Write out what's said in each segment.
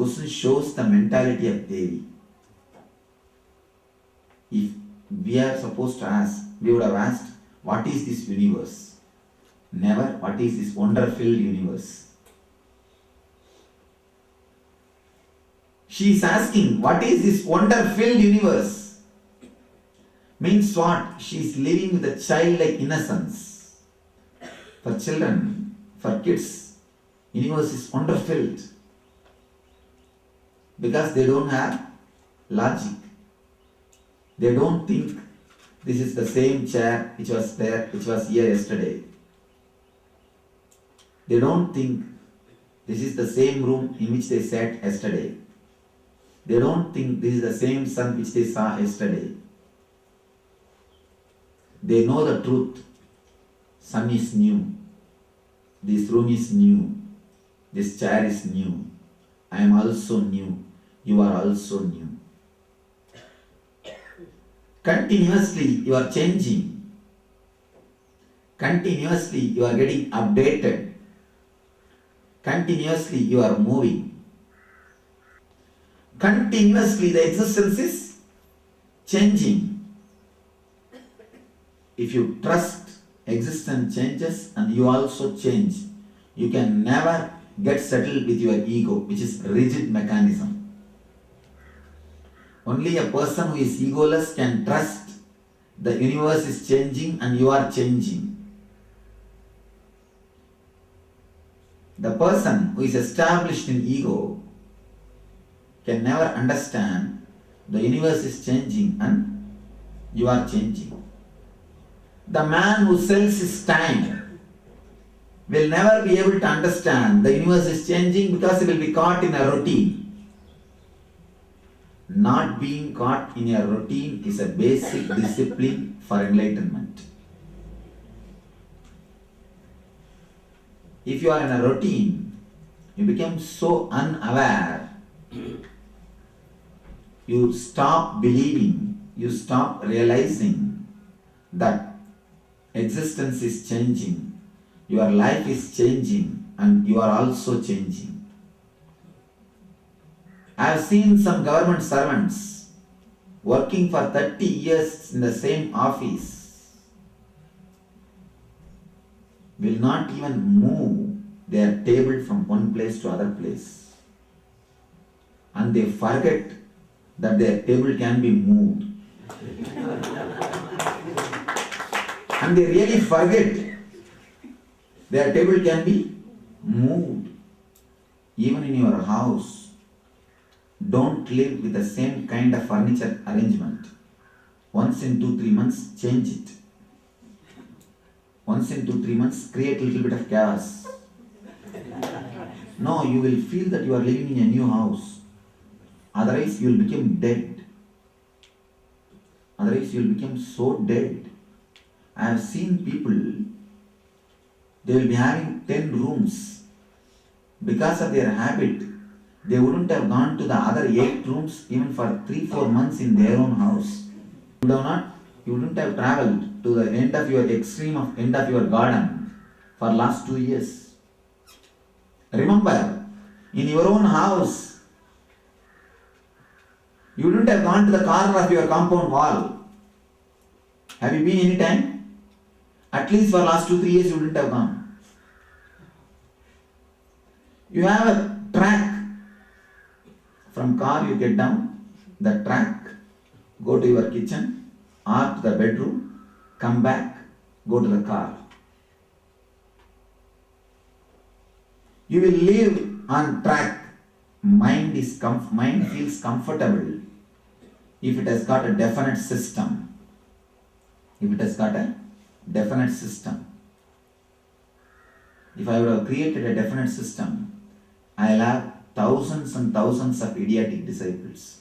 question shows the mentality of Devi. If we are supposed to ask, we would have asked, what is this universe? Never, what is this wonder-filled universe? She is asking, what is this wonder-filled universe? Means what? She is living with a childlike innocence. For children, for kids, universe is wonder-filled. Because they don't have logic. They don't think this is the same chair which was there, which was here yesterday. They don't think this is the same room in which they sat yesterday. They don't think this is the same sun which they saw yesterday. They know the truth. Sun is new. This room is new. This chair is new. I am also new. You are also new. Continuously you are changing. Continuously you are getting updated. Continuously you are moving. Continuously the existence is changing. If you trust existence changes and you also change, you can never get settled with your ego, which is rigid mechanism. Only a person who is egoless can trust the universe is changing and you are changing. The person who is established in ego can never understand the universe is changing and you are changing. The man who sells his time will never be able to understand the universe is changing because he will be caught in a routine. Not being caught in a routine is a basic discipline for enlightenment. If you are in a routine, you become so unaware, you stop believing, you stop realizing that existence is changing, your life is changing, and you are also changing. I have seen some government servants working for 30 years in the same office will not even move their table from one place to other place. And they forget that their table can be moved. And they really forget their table can be moved. Even in your house, don't live with the same kind of furniture arrangement. Once in 2-3 months, change it. Once in 2-3 months, create a little bit of chaos. No, you will feel that you are living in a new house. Otherwise, you will become dead. Otherwise, you will become so dead. I have seen people, they will be having 10 rooms. Because of their habit, they wouldn't have gone to the other 8 rooms even for 3-4 months in their own house. You wouldn't have traveled to the end of your extreme of end of your garden for last 2 years. Remember, in your own house, you wouldn't have gone to the corner of your compound wall. Have you been any time? At least for last 2-3 years you wouldn't have gone. You have a track. From car you get down, the track, go to your kitchen, or to the bedroom, come back, go to the car. You will live on track. Mind feels comfortable if it has got a definite system. If it has got a definite system. If I would have created a definite system, I'll have thousands and thousands of idiotic disciples.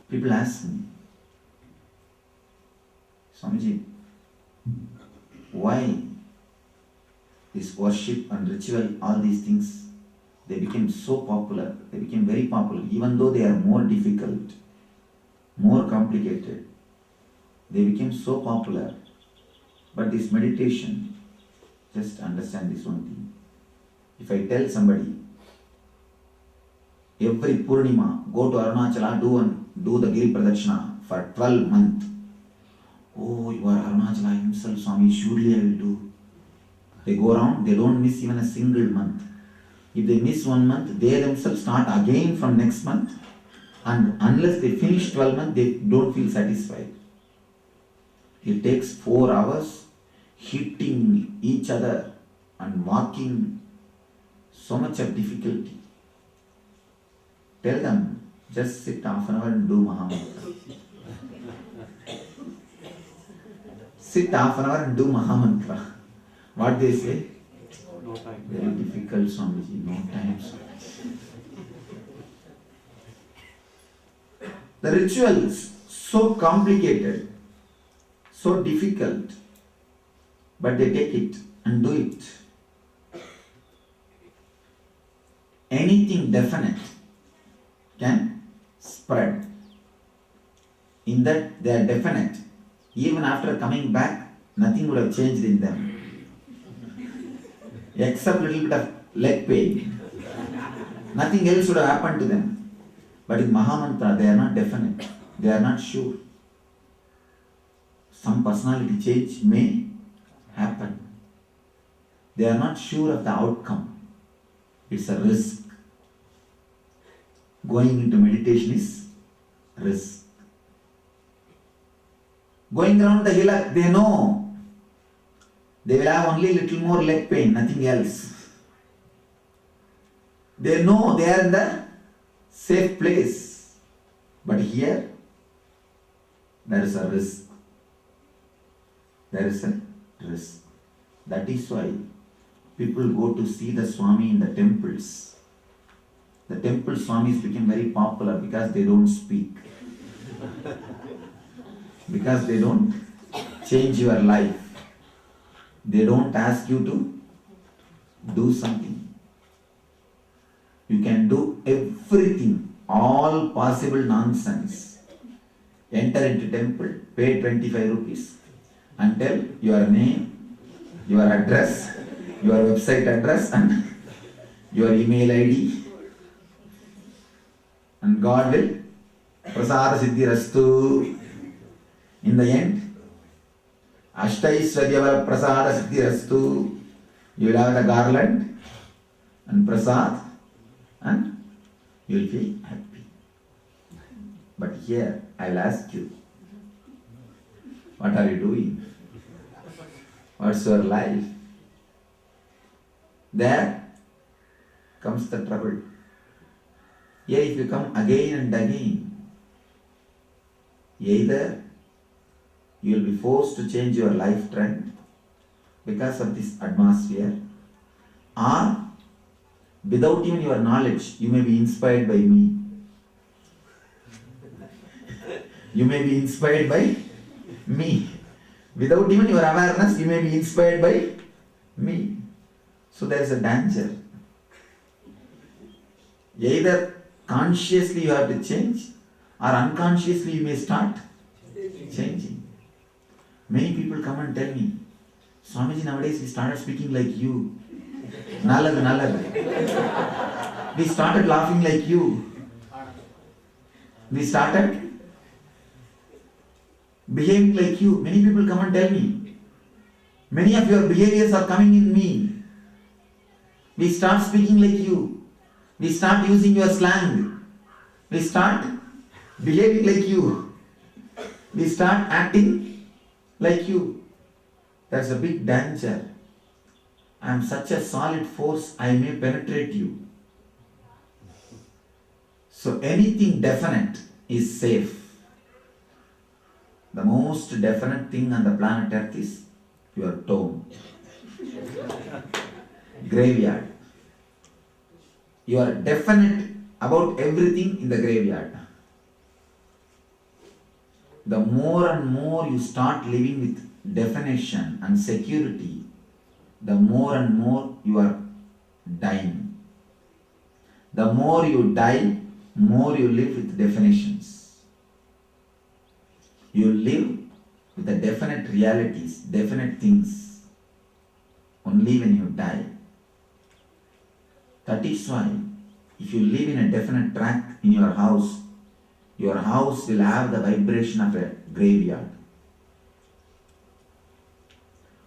People ask me, Swamiji, why this worship and ritual, all these things, they became so popular, they became very popular, even though they are more difficult, more complicated. They became so popular. But this meditation, just understand this one thing. If I tell somebody, every Purnima, go to Arunachala, do the Giri Pradakshina for 12 months. Oh, you are Arunachala himself, Swami, surely I will do. They go around, they don't miss even a single month. If they miss 1 month, they themselves start again from next month, and unless they finish 12 months, they don't feel satisfied. It takes 4 hours hitting each other and walking, so much of difficulty. Tell them, just sit half an hour and do Mahamantra. Sit half an hour and do Mahamantra. What they say? No time. Very difficult, Swamiji, no time. The rituals, so complicated, so difficult, but they take it and do it. Anything definite can spread. In that they are definite. Even after coming back, nothing would have changed in them. Except a little bit of leg pain. Nothing else would have happened to them. But in Mahamantra, they are not definite. They are not sure. Some personality change may happen. They are not sure of the outcome. It's a risk. Going into meditation is risk. Going around the hillock, they know they will have only little more leg pain, nothing else. They know they are in the safe place. But here, there is a risk. There is a risk. That is why people go to see the Swami in the temples. The temple Swamis became very popular because they don't speak. Because they don't change your life. They don't ask you to do something. You can do everything, all possible nonsense. Enter into temple, pay 25 rupees and tell your name, your address, your website address and your email ID. And God will prasada siddhi rastu. In the end, Ashtaishwaryavara prasada siddhi rastu. You will have the garland and prasad and you will feel happy. But here, I will ask you, what are you doing? What's your life? There comes the trouble. Here if you come again and again, either you will be forced to change your life trend because of this atmosphere, or without even your knowledge, you may be inspired by me. You may be inspired by me. Without even your awareness, you may be inspired by me. So there is a danger. Either consciously you have to change, or unconsciously you may start changing. Many people come and tell me, Swamiji, nowadays we started speaking like you. Nalad. We started laughing like you. We started behaving like you. Many people come and tell me, many of your behaviors are coming in me. We start speaking like you. We start using your slang. We start behaving like you. We start acting like you. There's a big danger. I am such a solid force, I may penetrate you. So anything definite is safe. The most definite thing on the planet Earth is your tomb. Graveyard. You are definite about everything in the graveyard. The more and more you start living with definition and security, the more and more you are dying. The more you die, more you live with definitions. You live with the definite realities, definite things. Only when you die. That is why if you live in a definite track in your house will have the vibration of a graveyard.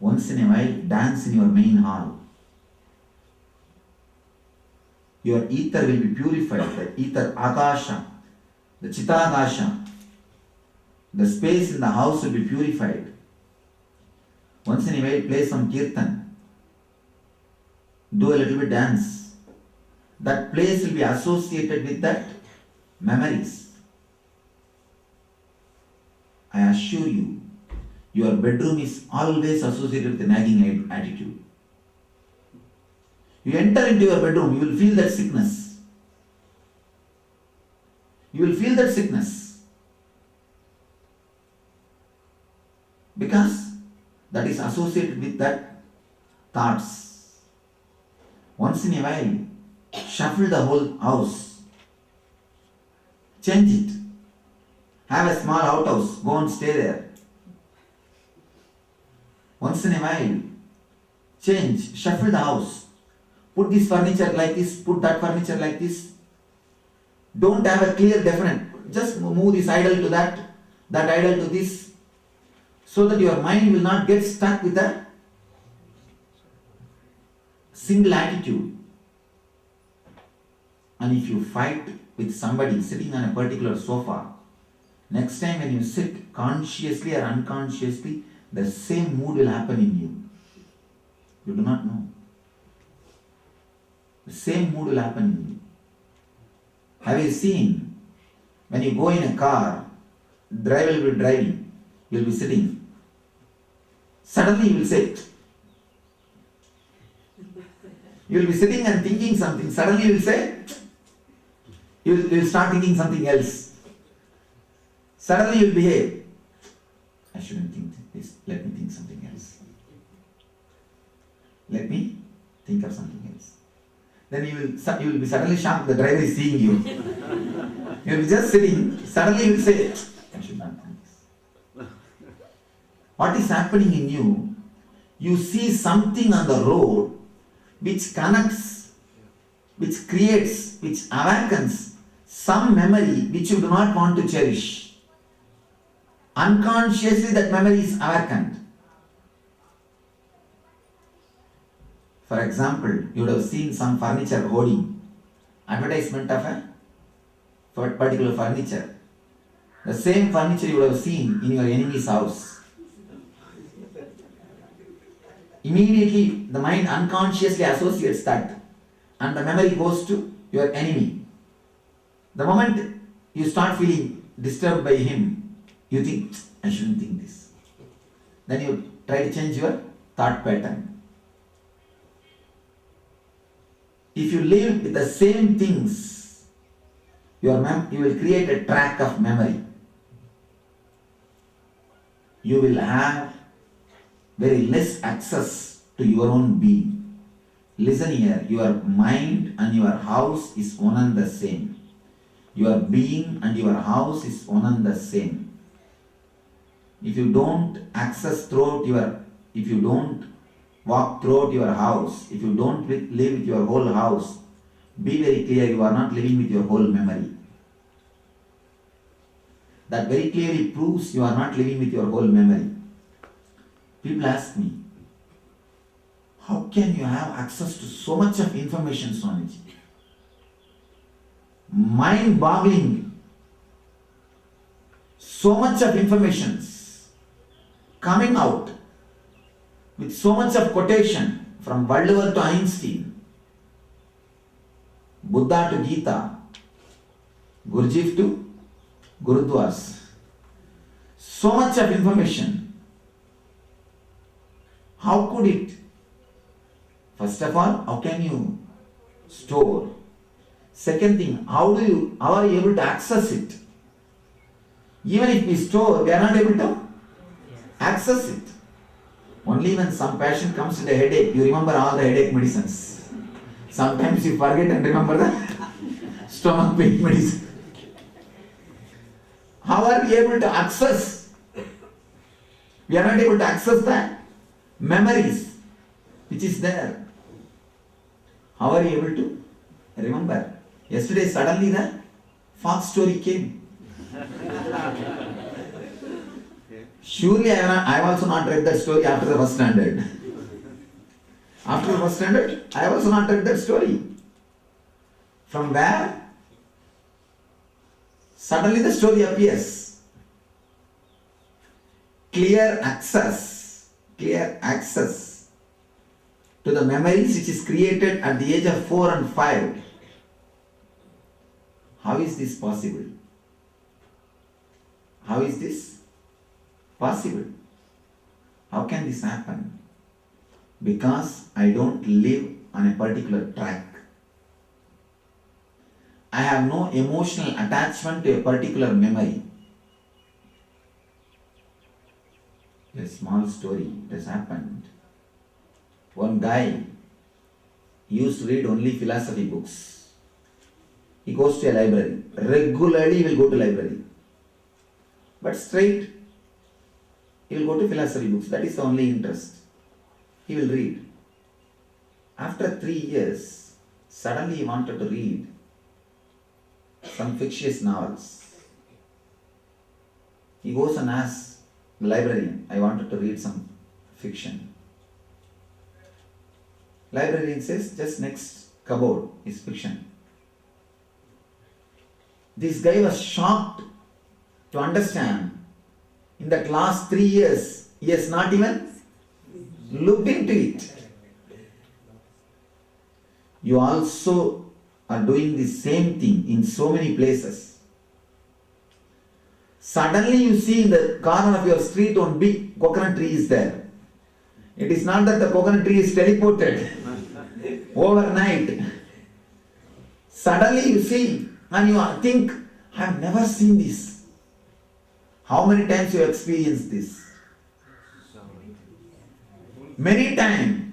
Once in a while, dance in your main hall. Your ether will be purified, the ether akasha, the chittakasha. The space in the house will be purified. Once in a while, play some kirtan. Do a little bit dance. That place will be associated with that memories. I assure you, your bedroom is always associated with a nagging attitude. You enter into your bedroom, you will feel that sickness. You will feel that sickness. Because that is associated with that thoughts. Once in a while, shuffle the whole house. Change it. Have a small outhouse. Go and stay there. Once in a while, change. Shuffle the house. Put this furniture like this. Put that furniture like this. Don't have a clear definite. Just move this idol to that idol to this. So that your mind will not get stuck with a single attitude. And if you fight with somebody sitting on a particular sofa, next time when you sit, consciously or unconsciously, the same mood will happen in you. You do not know. The same mood will happen in you. Have you seen, when you go in a car, driver will be driving, you will be sitting. Suddenly you will say, you will be sitting and thinking something. Suddenly you will say, you will start thinking something else. Suddenly you will behave. I shouldn't think this. Let me think something else. Let me think of something else. Then you will be suddenly shocked. The driver is seeing you. You will be just sitting. Suddenly you will say, I should not think this. What is happening in you? You see something on the road which connects, which creates, which awakens some memory which you do not want to cherish. Unconsciously that memory is awakened. For example, you would have seen some furniture hoarding, advertisement of a particular furniture. The same furniture you would have seen in your enemy's house. Immediately the mind unconsciously associates that and the memory goes to your enemy. The moment you start feeling disturbed by him, you think, I shouldn't think this. Then you try to change your thought pattern. If you live with the same things, you will create a track of memory. You will have very less access to your own being. Listen here, your mind and your house is one and the same. Your being and your house is one and the same. If you don't if you don't walk throughout your house, if you don't live with your whole house, be very clear, you are not living with your whole memory. That very clearly proves you are not living with your whole memory. People ask me, how can you have access to so much of information, Swamiji? Mind-boggling. So much of information coming out with so much of quotation from Valdemar to Einstein, Buddha to Gita, Gurdjieff to Gurudwars. So much of information. How could it? First of all, how can you store? Second thing, how are you able to access it? Even if we store, we are not able to access it. Only when some patient comes with a headache, you remember all the headache medicines. Sometimes you forget and remember the stomach pain medicine. How are we able to access? We are not able to access the memories which is there. How are you able to remember? Yesterday suddenly the fox story came. Surely I have also not read that story after the first standard. After the first standard, I have also not read that story. From where? Suddenly the story appears. Clear access to the memories which is created at the age of 4 and 5. How is this possible? How is this possible? How can this happen? Because I don't live on a particular track. I have no emotional attachment to a particular memory. A small story has happened. One guy used to read only philosophy books. He goes to a library. Regularly he will go to library. But straight, he will go to philosophy books. That is the only interest. He will read. After 3 years, suddenly he wanted to read some fictitious novels. He goes and asks the librarian, I wanted to read some fiction. Librarian says, just next cupboard is fiction. This guy was shocked to understand in that last 3 years, he has not even looked into it. You also are doing the same thing in so many places. Suddenly you see in the corner of your street one big coconut tree is there. It is not that the coconut tree is teleported overnight. Suddenly you see and you think, I have never seen this. How many times you have experienced this? Many times.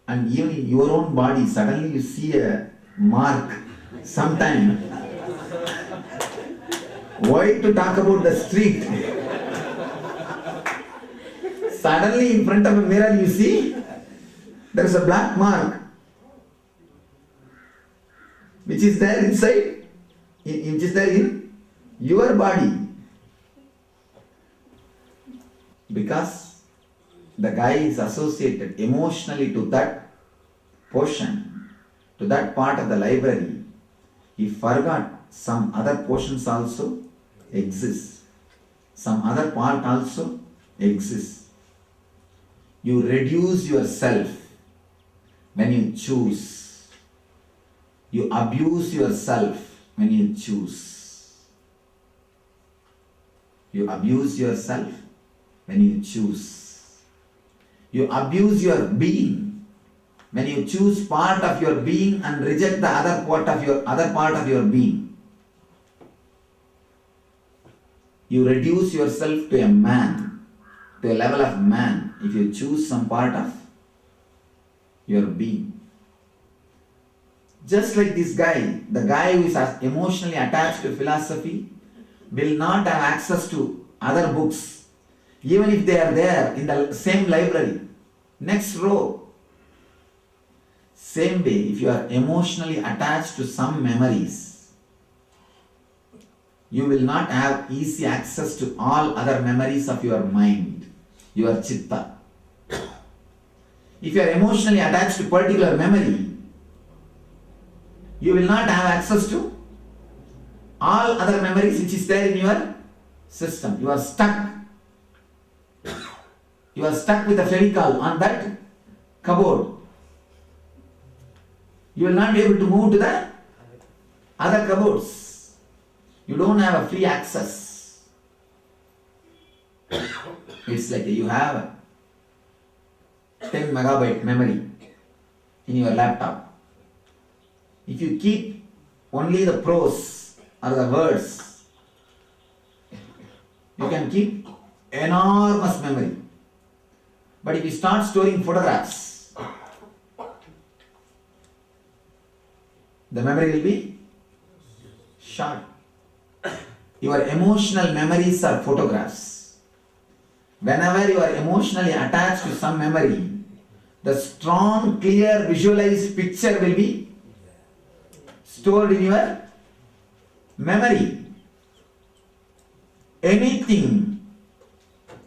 And even in your own body, suddenly you see a mark sometime. Why to talk about the street? Suddenly in front of a mirror you see there is a black mark which is there inside, which is there in your body. Because the guy is associated emotionally to that portion, to that part of the library. He forgot some other portions also exist. Some other part also exists. You reduce yourself when you choose. You abuse yourself when you choose. You abuse yourself when you choose. You abuse your being when you choose part of your being and reject the other part of your being. You reduce yourself to a man, to a level of man, if you choose some part of your being. Just like this guy, the guy who is emotionally attached to philosophy will not have access to other books, even if they are there in the same library, next row. Same way, if you are emotionally attached to some memories, you will not have easy access to all other memories of your mind, your chitta. If you are emotionally attached to particular memory, you will not have access to all other memories which is there in your system. You are stuck. You are stuck with a Fevicol on that cupboard. You will not be able to move to the other cupboards. You don't have a free access. It's like you have a 10 megabyte memory in your laptop. If you keep only the prose or the words, you can keep enormous memory. But if you start storing photographs, the memory will be short. Your emotional memories are photographs. Whenever you are emotionally attached to some memory, the strong, clear, visualized picture will be stored in your memory. Anything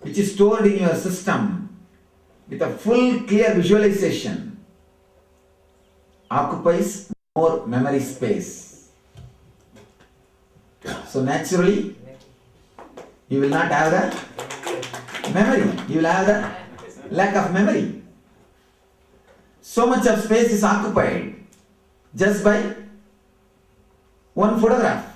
which is stored in your system with a full clear visualization occupies more memory space. So naturally, you will not have the memory. You will have the lack of memory. So much of space is occupied just by one photograph.